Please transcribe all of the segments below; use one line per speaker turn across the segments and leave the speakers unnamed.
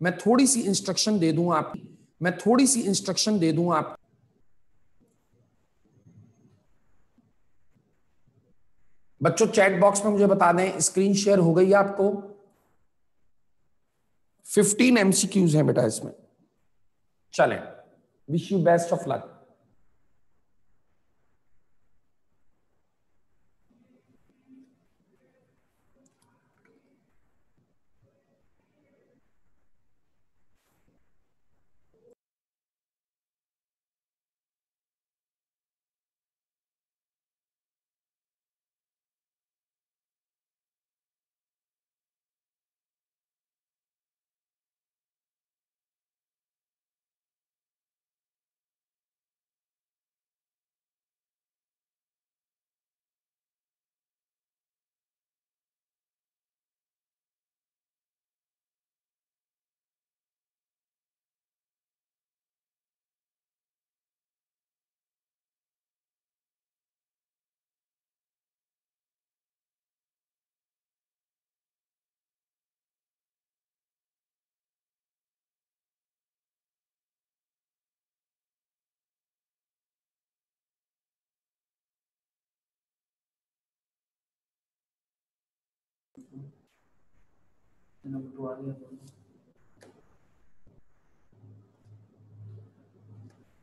मैं थोड़ी सी इंस्ट्रक्शन दे दूं आप मैं थोड़ी सी इंस्ट्रक्शन दे दूं आप बच्चों चैट बॉक्स में मुझे बता दें स्क्रीन शेयर हो गई है आपको। 15 एमसीक्यूज हैं बेटा इसमें। चलें, wish you best of luck.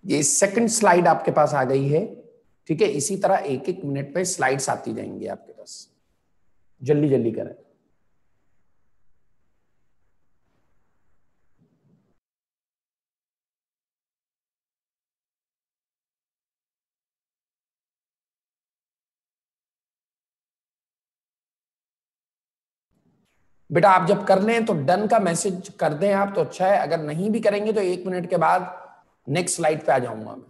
ये सेकंड स्लाइड आपके पास आ गई है। ठीक है, इसी तरह एक एक मिनट पे स्लाइड्स आती जाएंगी आपके पास। जल्दी जल्दी करें। बेटा आप जब कर लें तो डन का मैसेज कर दें आप तो अच्छा है, अगर नहीं भी करेंगे तो 1 मिनट के बाद नेक्स्ट स्लाइड पे आ जाऊंगा मैं।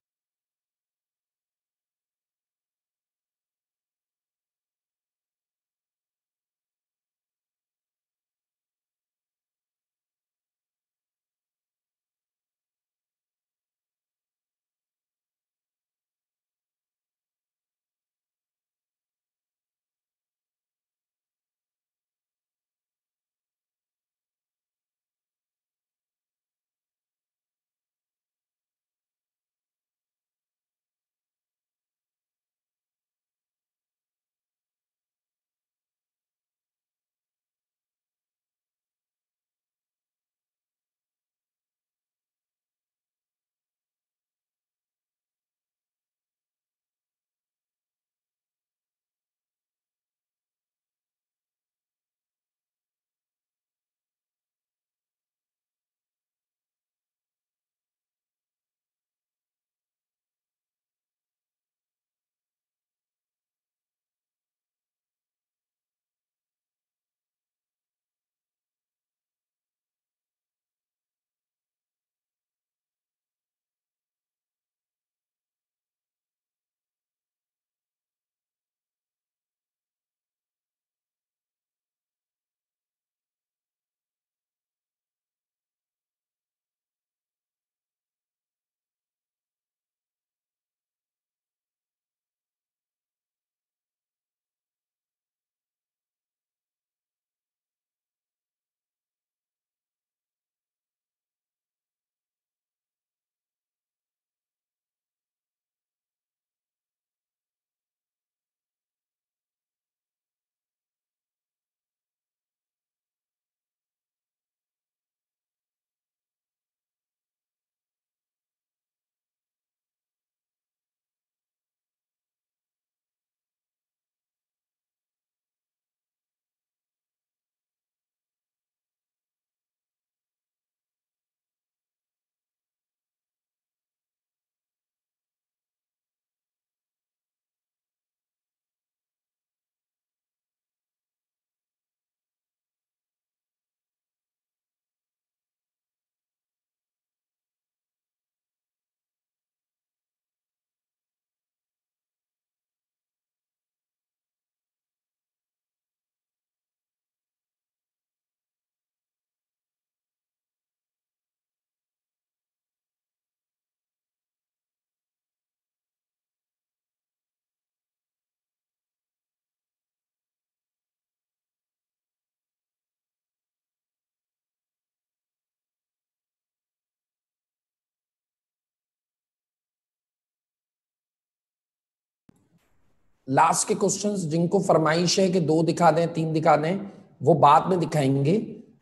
लास्ट के क्वेश्चंस जिनको फरमाइश है कि 2 दिखा दें 3 दिखा दें, वो बाद में दिखाएंगे,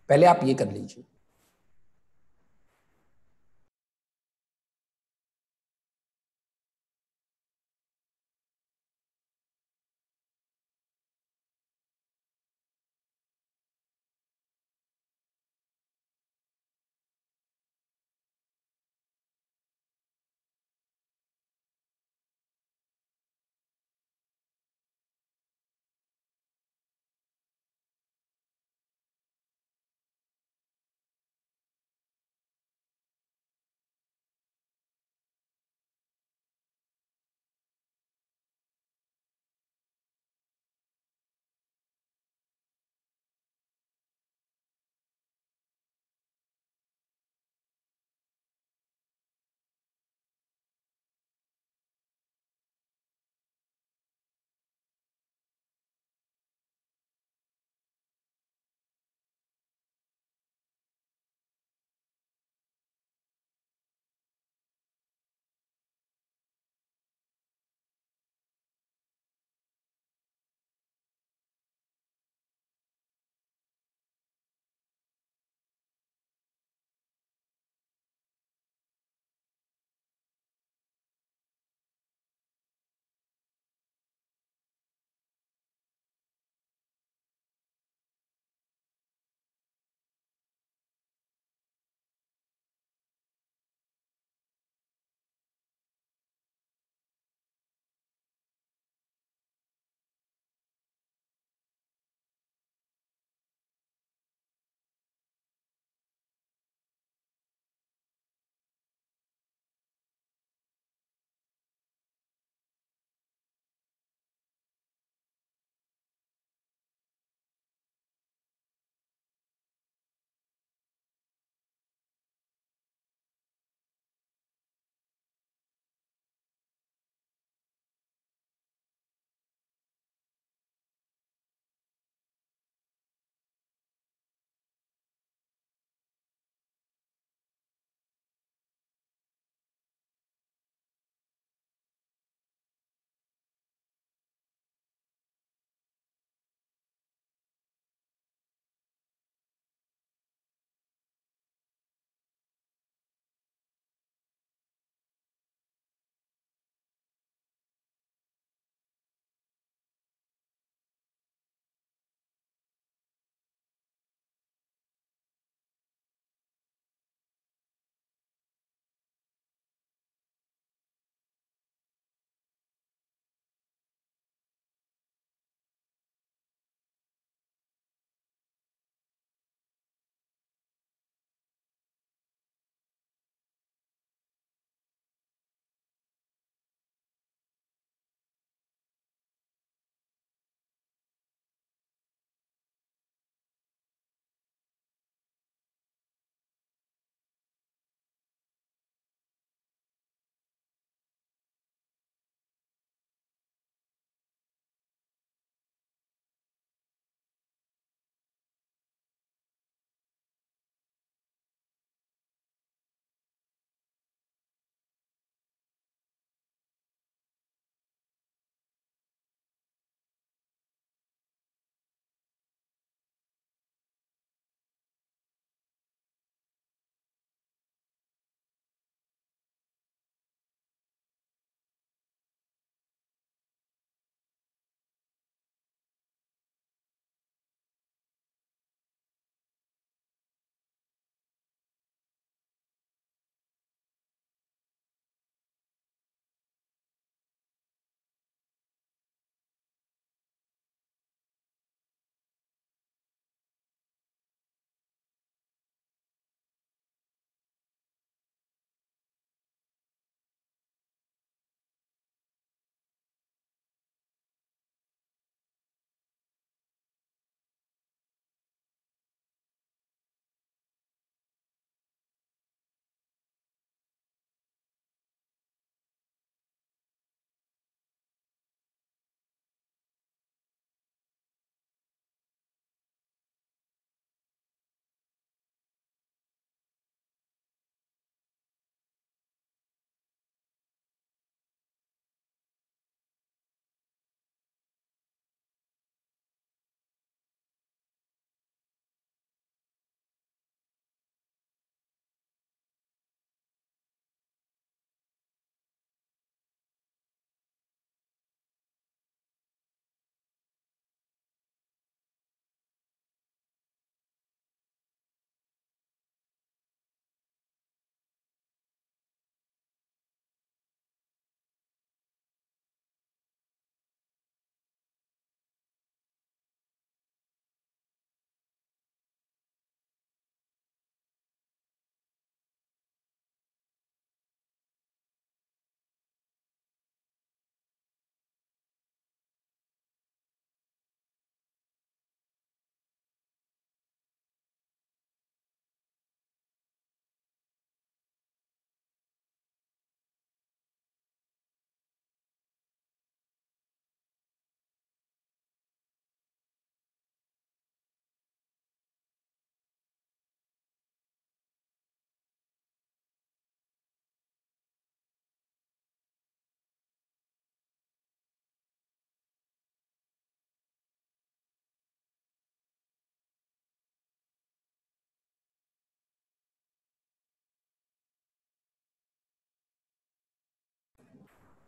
पहले आप ये कर लीजिए।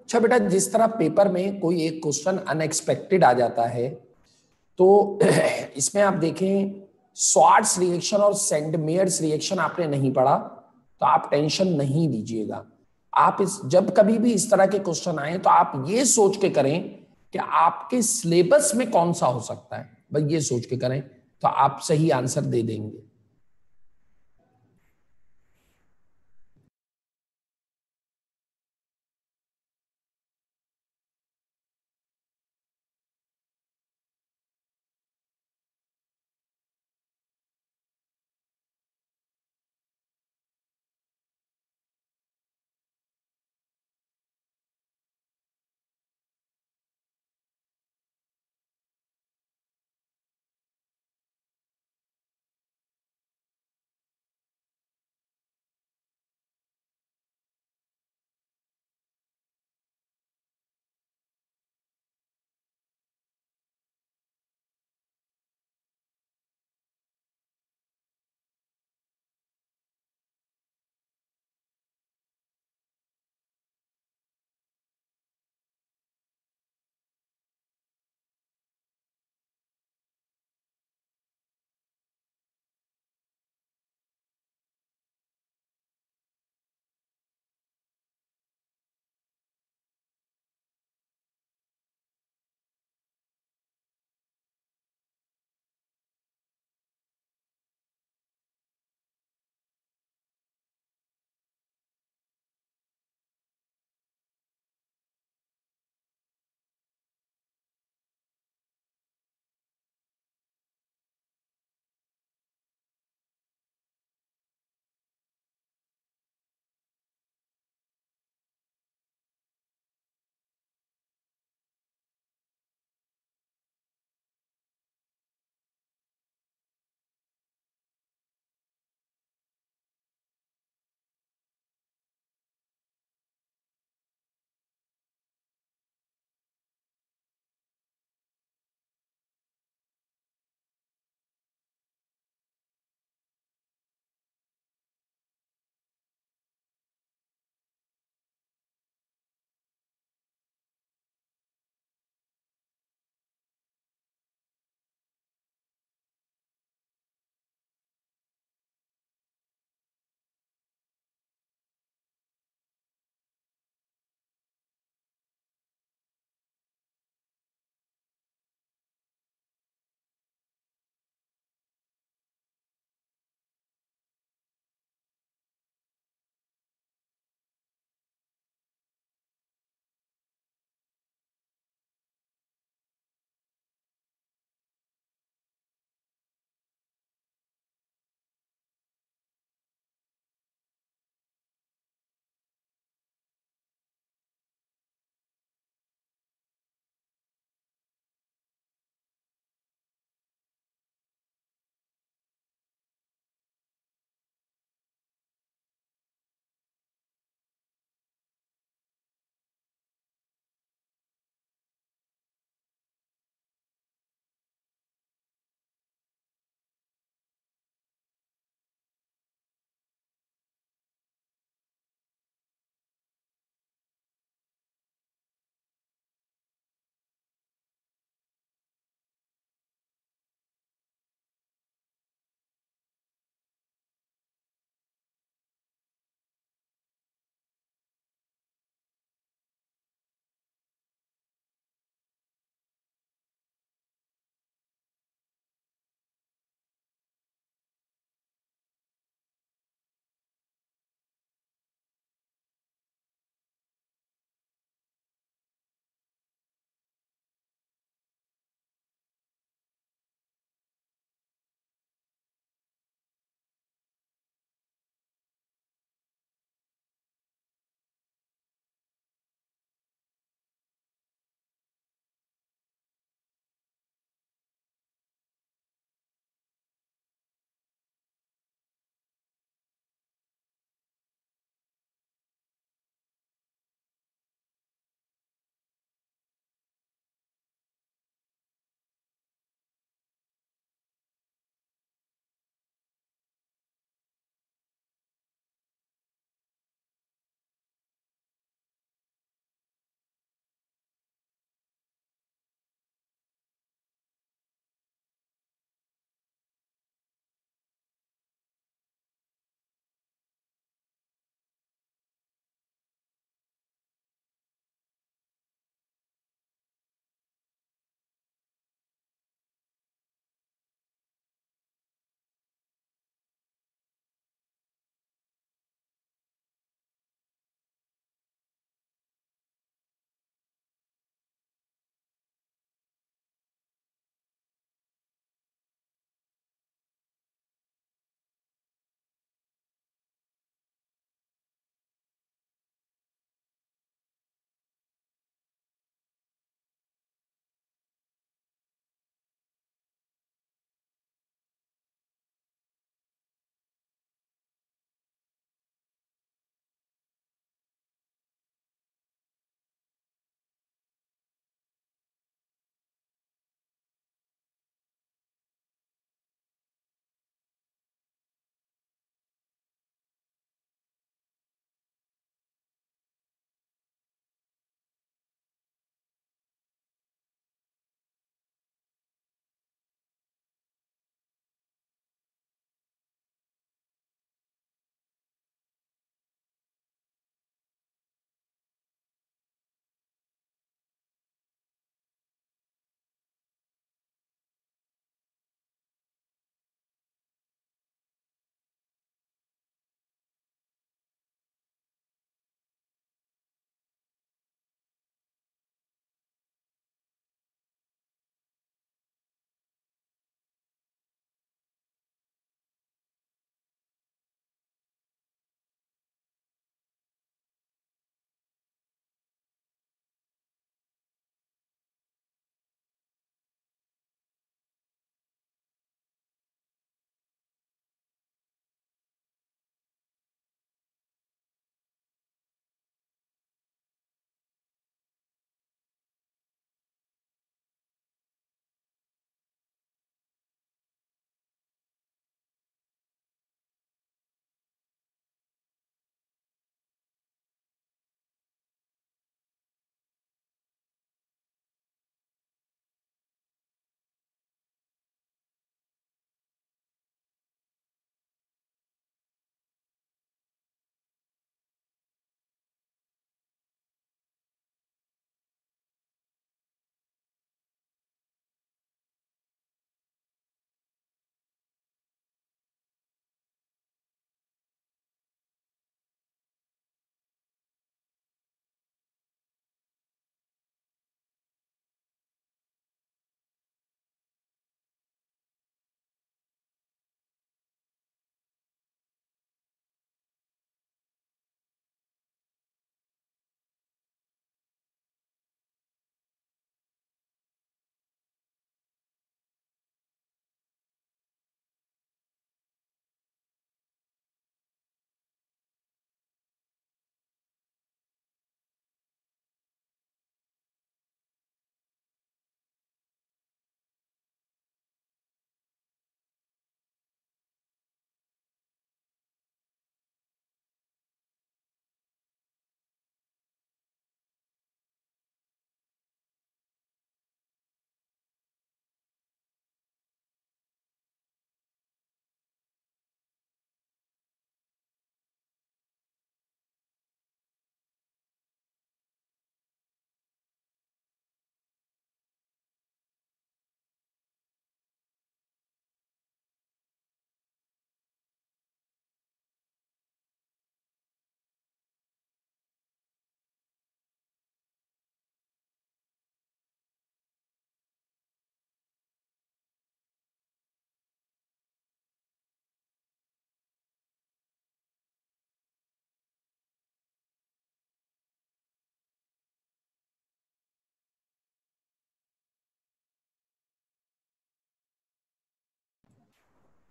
अच्छा बेटा, जिस तरह पेपर में कोई एक क्वेश्चन अनएक्सपेक्टेड आ जाता है, तो इसमें आप देखें स्वार्ट्स रिएक्शन और सेंडमेयर्स रिएक्शन आपने नहीं पढ़ा, तो आप टेंशन नहीं लीजिएगा। आप इस जब कभी भी इस तरह के क्वेश्चन आए तो आप ये सोच के करें कि आपके सिलेबस में कौन सा हो सकता है, भाई ये सोच के करें तो आप सही आंसर दे देंगे।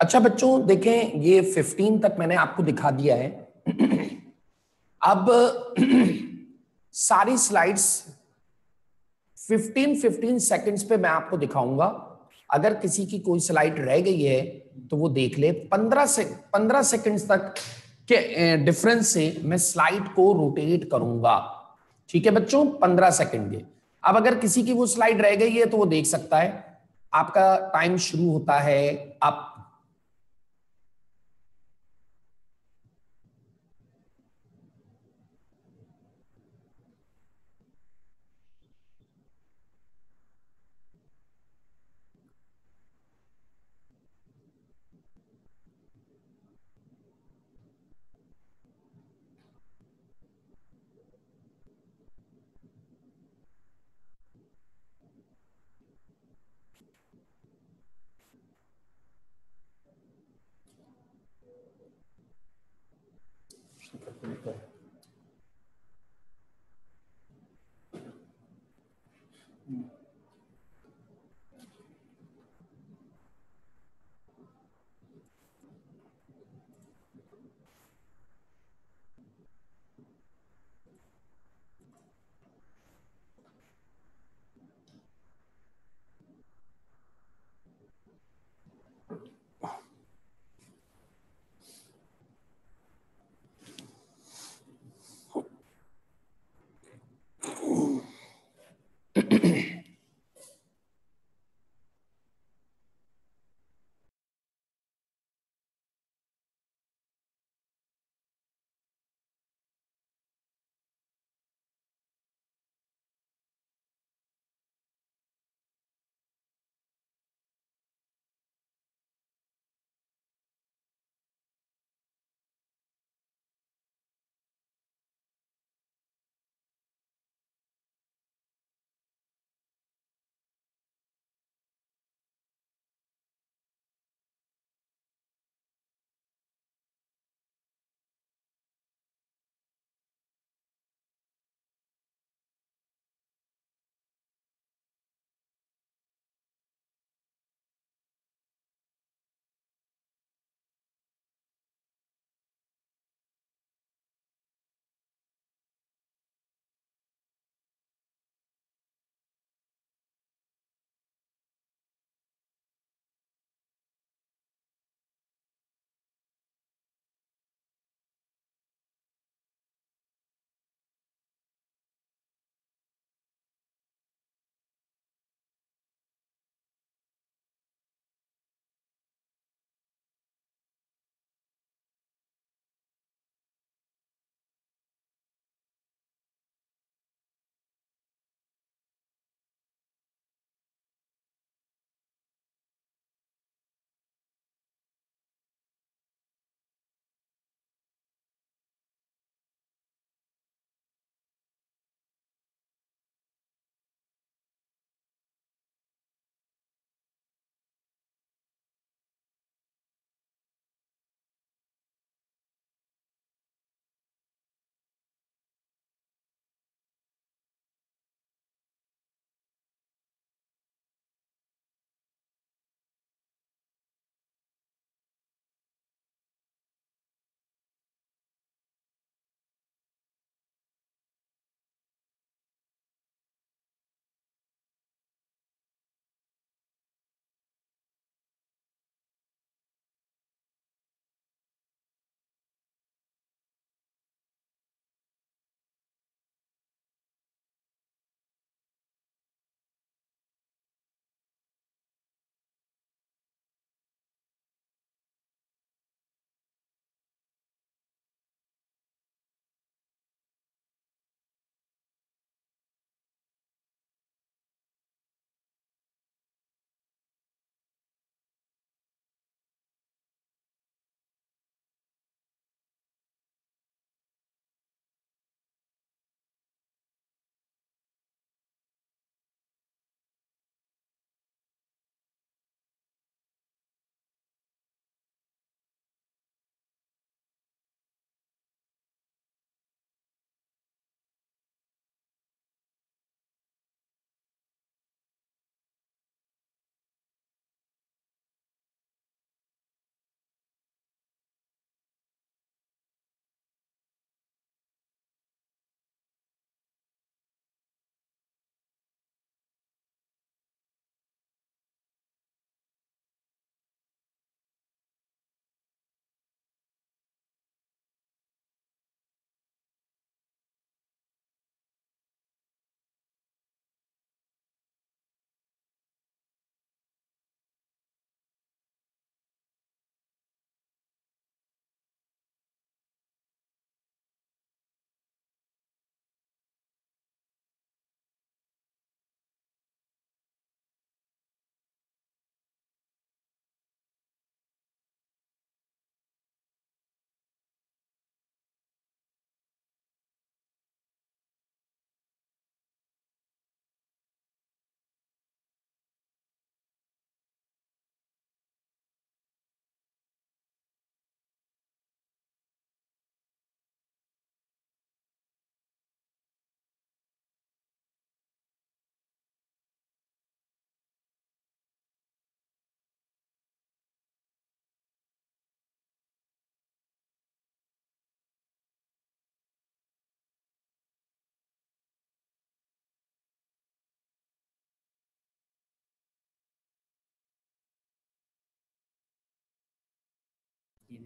अच्छा बच्चों देखें, ये 15 तक मैंने आपको दिखा दिया है। अब सारी स्लाइड्स 15-15 सेकंड्स पे मैं आपको दिखाऊंगा। अगर किसी की कोई स्लाइड रह गई है तो वो देख ले। 15 सेकंड्स तक के डिफरेंस से मैं स्लाइड को रोटेट करूंगा। ठीक है बच्चों, 15 सेकंड के। अब अगर किसी की वो स्लाइड रह गई है तो वो देख सकता है। आपका टाइम शुरू होता है। आप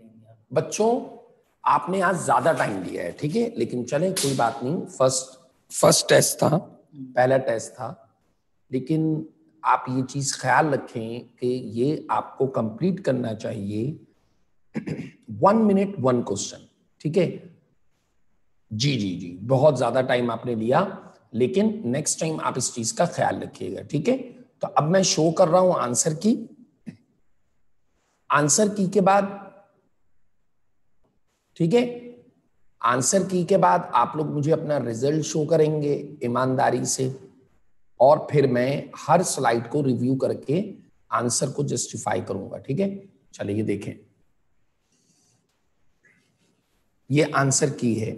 देंगे आप?
बच्चों आपने आज ज्यादा टाइम दिया है, ठीक है, लेकिन चले कोई बात नहीं, फर्स्ट टेस्ट था, पहला टेस्ट था, लेकिन आप ये चीज ख्याल रखें कि ये आपको कंप्लीट करना चाहिए 1 मिनट 1 क्वेश्चन, ठीक है। जी जी जी, बहुत ज्यादा टाइम आपने लिया, लेकिन नेक्स्ट टाइम आप इस चीज का ख्याल रखिएगा, ठीक है। तो अब मैं शो कर रहा हूं आंसर की। आंसर की के बाद, ठीक है, आंसर की के बाद आप लोग मुझे अपना रिजल्ट शो करेंगे ईमानदारी से, और फिर मैं हर स्लाइड को रिव्यू करके आंसर को जस्टिफाई करूंगा, ठीक है। चलिए देखें, ये आंसर की है।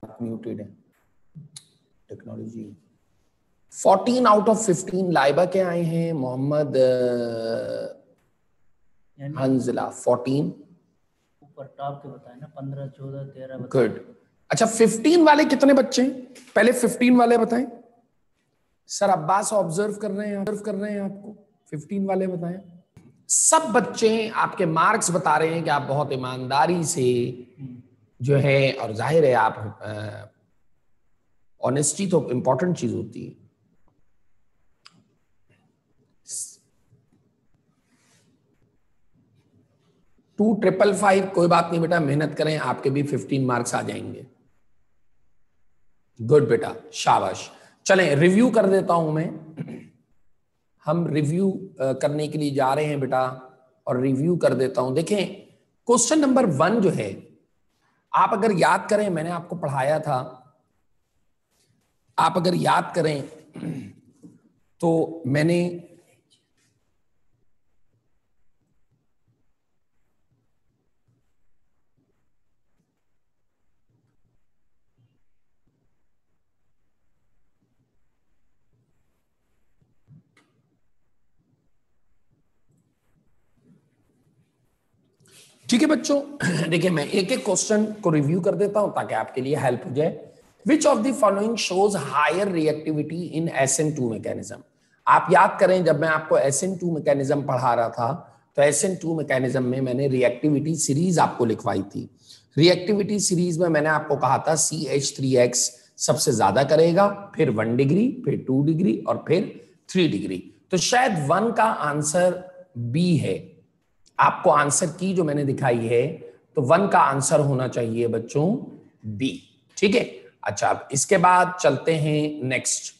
म्यूटेड है टेक्नोलॉजी। 14 आउट ऑफ 15 लाइबा के आए हैं, मोहम्मद हंजला 14
ऊपर टॉप के बताए ना, 15 14 13
गुड। अच्छा 15 वाले कितने बच्चे हैं, पहले 15 वाले बताएं। सर अब्बास ऑब्जर्व कर रहे हैं आपको, 15 वाले बताएं। सब बच्चे आपके मार्क्स बता रहे हैं कि आप बहुत ईमानदारी से जो है, और जाहिर है आप ऑनेस्टी तो इंपॉर्टेंट चीज होती है। 2555 कोई बात नहीं बेटा, मेहनत करें, आपके भी 15 मार्क्स आ जाएंगे। गुड बेटा, शाबाश। चलें रिव्यू कर देता हूं मैं। हम रिव्यू करने के लिए जा रहे हैं बेटा, और रिव्यू कर देता हूं। देखें क्वेश्चन नंबर 1 जो है, आप अगर याद करें, मैंने आपको पढ़ाया था, आप अगर याद करें तो मैंने ठीक है बच्चों, देखिए मैं एक एक क्वेश्चन को रिव्यू कर देता हूं ताकि आपके लिए हेल्प हो जाए। Which of the following shows higher reactivity in SN2 mechanism. आप याद करें जब मैं आपको SN2 मैकेनिज्म पढ़ा रहा था, तो SN2 मैकेनिज्म में मैंने रिएक्टिविटी सीरीज आपको लिखवाई थी। रिएक्टिविटी सीरीज में मैंने आपको कहा था CH3X सबसे ज्यादा करेगा, फिर 1 डिग्री, फिर 2 डिग्री और फिर 3 डिग्री। तो शायद 1 का आंसर बी है। आपको आंसर की जो मैंने दिखाई है, तो 1 का आंसर होना चाहिए बच्चों बी, ठीक है। अच्छा अब इसके बाद चलते हैं next,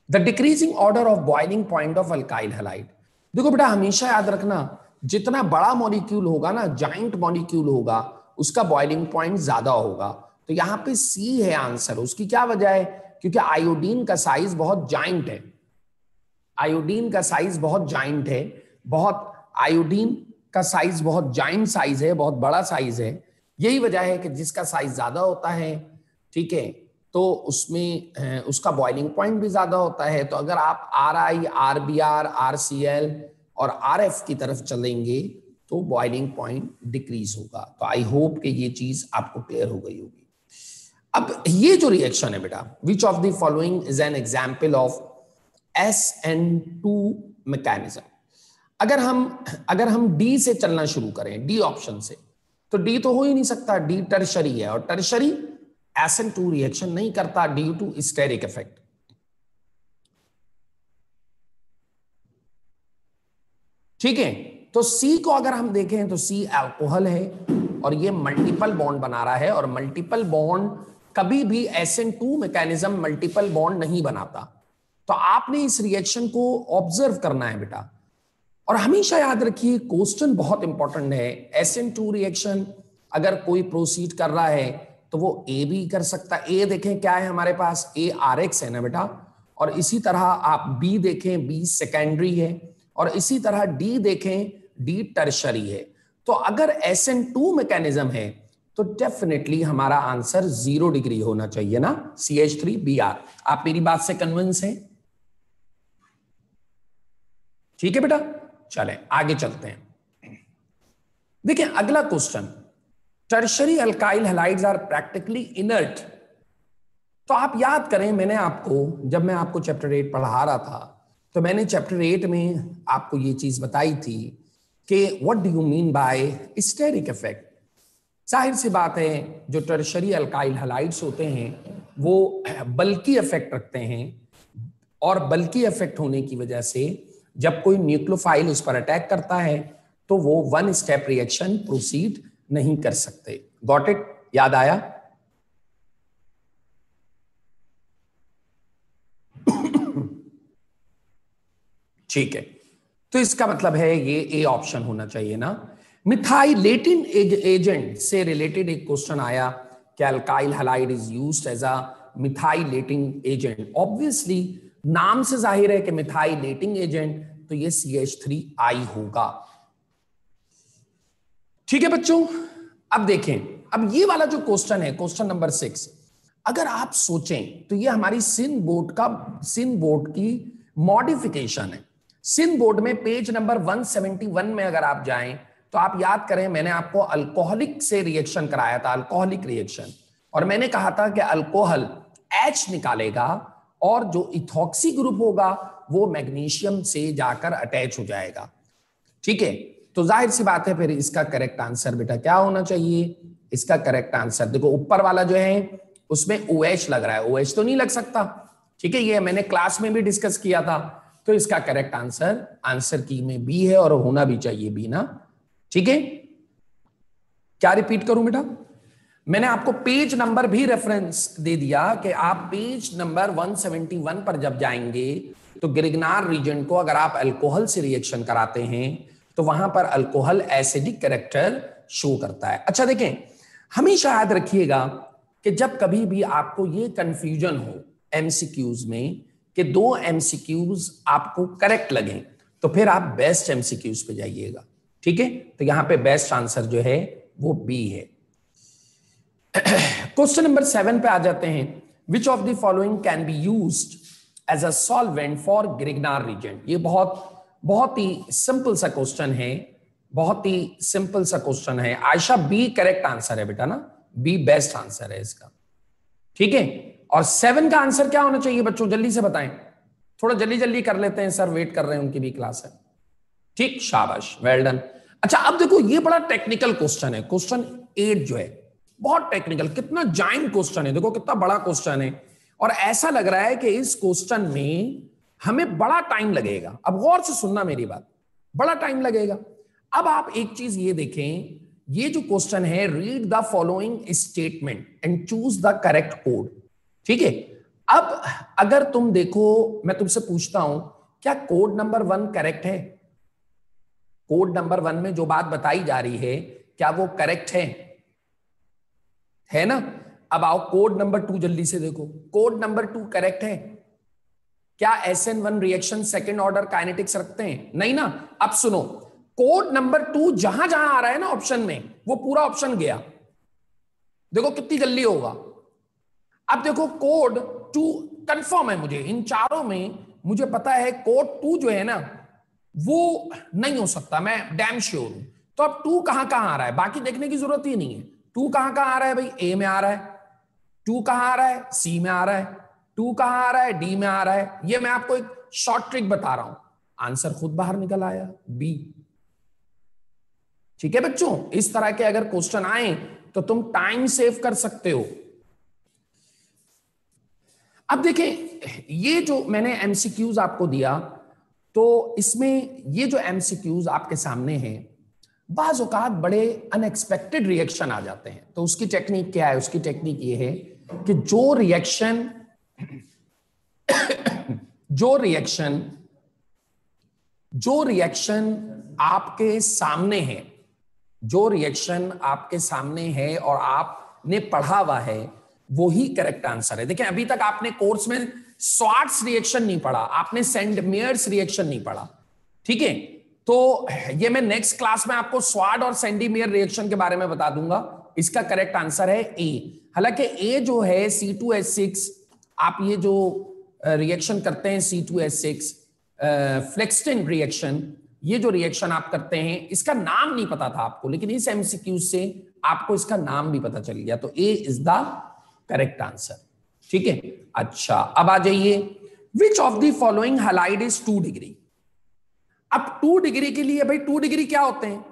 the decreasing order of boiling point of alkyl halide. देखो बेटा हमेशा याद रखना, जितना बड़ा मॉलिक्यूल होगा ना, जाइंट मॉलिक्यूल होगा, उसका बॉइलिंग पॉइंट ज्यादा होगा। तो यहां पे सी है आंसर। उसकी क्या वजह है, क्योंकि आयोडीन का साइज बहुत जाइंट है, आयोडीन का साइज बहुत जाइंट है, बहुत आयोडीन का साइज बहुत जाइंट साइज है, बहुत बड़ा साइज है। यही वजह है कि जिसका साइज ज्यादा होता है, ठीक है, तो उसमें उसका बॉइलिंग पॉइंट भी ज्यादा होता है। तो अगर आप RI, RBr, RCl और RF की तरफ चलेंगे तो बॉइलिंग पॉइंट डिक्रीज होगा। तो आई होप कि ये चीज आपको क्लियर हो गई होगी। अब ये जो रिएक्शन है बेटा, विच of the following is an example of SN2 mechanism. अगर हम डी से चलना शुरू करें, डी ऑप्शन से, तो डी तो हो ही नहीं सकता, डी टर्शरी है, और टर्शरी SN2 रिएक्शन नहीं करता ड्यू टू स्टेरिक इफेक्ट। ठीक है, तो सी को अगर हम देखें तो सी अल्कोहल है, और ये मल्टीपल बॉन्ड बना रहा है, और मल्टीपल बॉन्ड कभी भी SN2 मैकेनिज्म मल्टीपल बॉन्ड नहीं बनाता। तो आपने इस रिएक्शन को ऑब्जर्व करना है बेटा, और हमेशा याद रखिए क्वेश्चन बहुत इंपॉर्टेंट है। SN2 रिएक्शन अगर कोई प्रोसीड कर रहा है तो तो वो ए भी कर सकता है। ए देखें क्या है हमारे पास, ए आर एक्स है ना बेटा, और इसी तरह आप बी देखें, बी सेकेंडरी है, और इसी तरह डी देखें, डी टर्शरी है। तो अगर SN2 मैकेनिज्म है तो डेफिनेटली हमारा आंसर 0 डिग्री होना चाहिए ना, CH3Br। आप मेरी बात से कन्विंस हैं? ठीक है बेटा, चलें आगे चलते हैं। देखिए अगला question, tertiary alkyl halides are practically inert. तो आप याद करें, मैंने आपको जब मैं आपको चैप्टर 8 पढ़ा रहा था तो मैंने चैप्टर 8 में आपको ये चीज बताई थी कि what do you mean by steric effect. जाहिर सी बात है जो टर्शरी अल्काइल हैलाइड्स होते हैं वो बल्कि इफेक्ट रखते हैं, और बल्कि इफेक्ट होने की वजह से जब कोई न्यूक्लियोफाइल उस पर अटैक करता है तो वो वन स्टेप रिएक्शन प्रोसीड नहीं कर सकते। Got it? याद आया? ठीक है, तो इसका मतलब है ये ए ऑप्शन होना चाहिए ना। मिथाइलेटिंग एजेंट से रिलेटेड एक क्वेश्चन आया कि alkyl halide is used as a methylating agent. Obviously नाम से जाहिर है कि मिथाइलेटिंग एजेंट, तो ये CH3I होगा। ठीक है बच्चों, अब देखें, अब ये वाला जो क्वेश्चन है, क्वेश्चन नंबर 6, अगर आप सोचें तो ये हमारी सिन बोर्ड की मॉडिफिकेशन है। सिन बोर्ड में पेज नंबर 171 में अगर आप जाएं तो आप याद करें, मैंने आपको अल्कोहलिक से रिएक्शन कराया था, अल्कोहलिक रिएक्शन, और मैंने कहा था कि अल्कोहल H निकालेगा और जो इथॉक्सी ग्रुप होगा वो मैग्नीशियम से जाकर अटैच हो जाएगा। ठीक है, तो जाहिर सी बात है फिर इसका करेक्ट आंसर बेटा क्या होना चाहिए? इसका करेक्ट आंसर देखो, ऊपर वाला जो है उसमें OH लग रहा है, OH तो नहीं लग सकता। ठीक है, ये मैंने क्लास में भी डिस्कस किया था। तो इसका करेक्ट आंसर की में बी है, और होना भी चाहिए बी ना। ठीक है, क्या रिपीट करूं बेटा? मैंने आपको पेज नंबर भी रेफरेंस दे दिया कि आप पेज नंबर 171 पर जब जाएंगे तो ग्रिग्नार रीजन को अगर आप अल्कोहल से रिएक्शन कराते हैं तो वहां पर अल्कोहल एसिडिक कैरेक्टर शो करता है। अच्छा देखें, हमेशा याद रखिएगा कि जब कभी भी आपको ये कंफ्यूजन हो MCQs में कि 2 MCQs आपको करेक्ट लगे तो फिर आप बेस्ट MCQs पे जाइएगा। ठीक है, तो यहां पे बेस्ट आंसर जो है वो बी है। क्वेश्चन नंबर 7 पे आ जाते हैं। Which of the following can be used as a solvent for Grignard reagent. ये बहुत ही सिंपल सा क्वेश्चन है, बहुत ही सिंपल सा क्वेश्चन है। आयशा बी करेक्ट आंसर है बेटा ना, बी बेस्ट आंसर है इसका। ठीक है, और 7 का आंसर क्या होना चाहिए बच्चों, जल्दी से बताएं, थोड़ा जल्दी कर लेते हैं, सर वेट कर रहे हैं, उनकी भी क्लास है। ठीक, शाबाश, वेल डन। अच्छा अब देखो, ये बड़ा टेक्निकल क्वेश्चन है, क्वेश्चन 8 जो है बहुत टेक्निकल, कितना जाइंट क्वेश्चन है, देखो कितना बड़ा क्वेश्चन है, और ऐसा लग रहा है कि इस क्वेश्चन में हमें बड़ा टाइम लगेगा। अब गौर से सुनना मेरी बात, बड़ा टाइम लगेगा। अब आप एक चीज ये देखें, ये जो क्वेश्चन है, read the following statement and choose the correct code. ठीक है, अब अगर तुम देखो, मैं तुमसे पूछता हूं, क्या कोड नंबर 1 करेक्ट है? कोड नंबर 1 में जो बात बताई जा रही है क्या वो करेक्ट है ना? अब आओ कोड नंबर 2 जल्दी से देखो, कोड नंबर 2 करेक्ट है क्या? SN1 reaction second order kinetics रखते हैं? नहीं ना। अब सुनो, कोड नंबर 2 जहां जहां आ रहा है ना ऑप्शन में, वो पूरा ऑप्शन गया, देखो कितनी जल्दी होगा। अब देखो कोड 2 कंफर्म है मुझे, इन चारों में मुझे पता है कोड 2 जो है ना वो नहीं हो सकता, मैं डैम श्योर हूं। तो अब 2 कहां कहां आ रहा है बाकी देखने की जरूरत ही नहीं है। 2 कहां कहां आ रहा है भाई? ए में आ रहा है। 2 कहां आ रहा है? सी में आ रहा है। 2 कहां आ रहा है? डी में आ रहा है। ये मैं आपको एक शॉर्ट ट्रिक बता रहा हूं, आंसर खुद बाहर निकल आया, बी। ठीक है बच्चों, इस तरह के अगर क्वेश्चन आए तो तुम टाइम सेव कर सकते हो। अब देखें, ये जो मैंने MCQs आपको दिया, तो इसमें ये जो MCQs आपके सामने हैं, बाज औकात बड़े अनएक्सपेक्टेड रिएक्शन आ जाते हैं। तो उसकी टेक्निक क्या है? उसकी टेक्निक ये है कि जो रिएक्शन आपके सामने है, जो रिएक्शन आपके सामने है और आप आपने पढ़ा हुआ है वही करेक्ट आंसर है। देखिए अभी तक आपने कोर्स में स्वार्ट्स रिएक्शन नहीं पढ़ा, आपने सेंडमेयर्स रिएक्शन नहीं पढ़ा, ठीक है। तो ये मैं नेक्स्ट क्लास में आपको स्वार्ट और सेंडमेयर रिएक्शन के बारे में बता दूंगा। इसका करेक्ट आंसर है ए। हालांकि ए जो है C2H6, आप ये जो रिएक्शन करते हैं C2H6 फ्लेक्सटिन रिएक्शन, ये जो रिएक्शन आप करते हैं इसका नाम नहीं पता था आपको, लेकिन इस MCQ से आपको इसका नाम भी पता चल गया, तो ए इज द करेक्ट आंसर, ठीक है। अच्छा अब आ जाइए, विच of the following halide is 2 degree. अब 2 डिग्री के लिए भाई 2 डिग्री क्या होते हैं,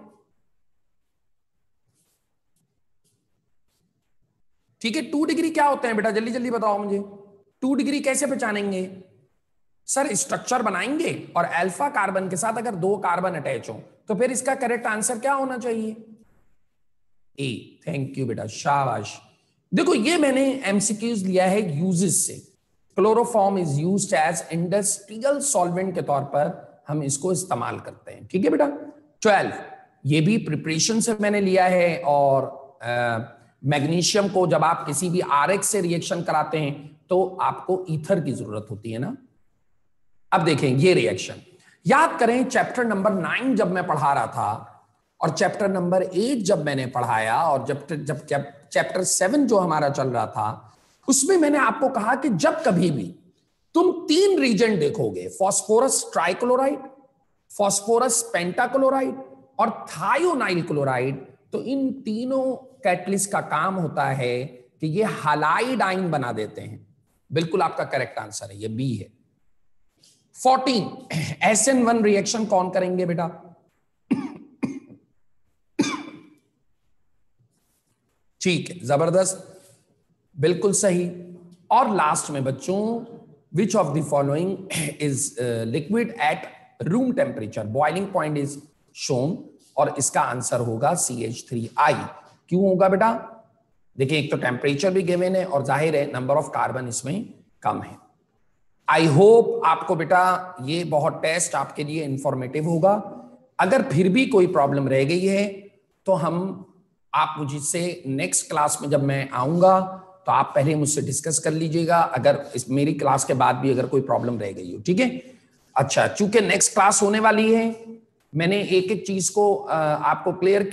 ठीक है। 2 डिग्री क्या होते हैं बेटा, जल्दी जल्दी बताओ मुझे। 2 डिग्री कैसे पहचानेंगे सर, स्ट्रक्चर बनाएंगे और अल्फा कार्बन के साथ अगर 2 कार्बन अटैच हो तो फिर इसका करेक्ट आंसर क्या होना चाहिए, ए। थैंक यू बेटा, शाबाश। देखो ये मैंने MCQs लिया है यूजेस से। Chloroform is used as industrial solvent के तौर पर हम इसको इस्तेमाल करते हैं, ठीक है बेटा। 12 ये भी प्रिपरेशन से मैंने लिया है, और मैग्नीशियम को जब आप किसी भी RX से रिएक्शन कराते हैं तो आपको ईथर की जरूरत होती है ना। अब देखें ये रिएक्शन याद करें, चैप्टर नंबर 9 जब मैं पढ़ा रहा था और चैप्टर नंबर 8 जब मैंने पढ़ाया, और जब चैप्टर 7 जो हमारा चल रहा था उसमें मैंने आपको कहा कि जब कभी भी तुम 3 रीजन देखोगे, फास्फोरस ट्राइक्लोराइड, फास्फोरस पेंटाक्लोराइड और थायोनाइल क्लोराइड, तो इन तीनों कैटलिस्ट का काम होता है कि ये हैलाइड आयन बना देते हैं। बिल्कुल आपका करेक्ट आंसर है, ये बी है। 14 SN1 रिएक्शन कौन करेंगे बेटा, ठीक है, जबरदस्त, बिल्कुल सही। और लास्ट में बच्चों, विच of the following is liquid at room temperature, boiling point is shown, और इसका आंसर होगा CH3I। क्यों होगा बेटा, देखिए एक तो टेम्परेचर भी गिवन है और जाहिर है नंबर ऑफ कार्बन इसमें कम है। आई होप आपको बेटा ये बहुत टेस्ट आपके लिए इंफॉर्मेटिव होगा। अगर फिर भी कोई प्रॉब्लम रह गई है तो आप मुझसे नेक्स्ट क्लास में जब मैं आऊंगा तो आप पहले मुझसे डिस्कस कर लीजिएगा, अगर इस मेरी क्लास के बाद भी अगर कोई प्रॉब्लम रह गई हो, ठीक है। अच्छा, चूंकि नेक्स्ट क्लास होने वाली है, मैंने एक एक चीज को आपको क्लियर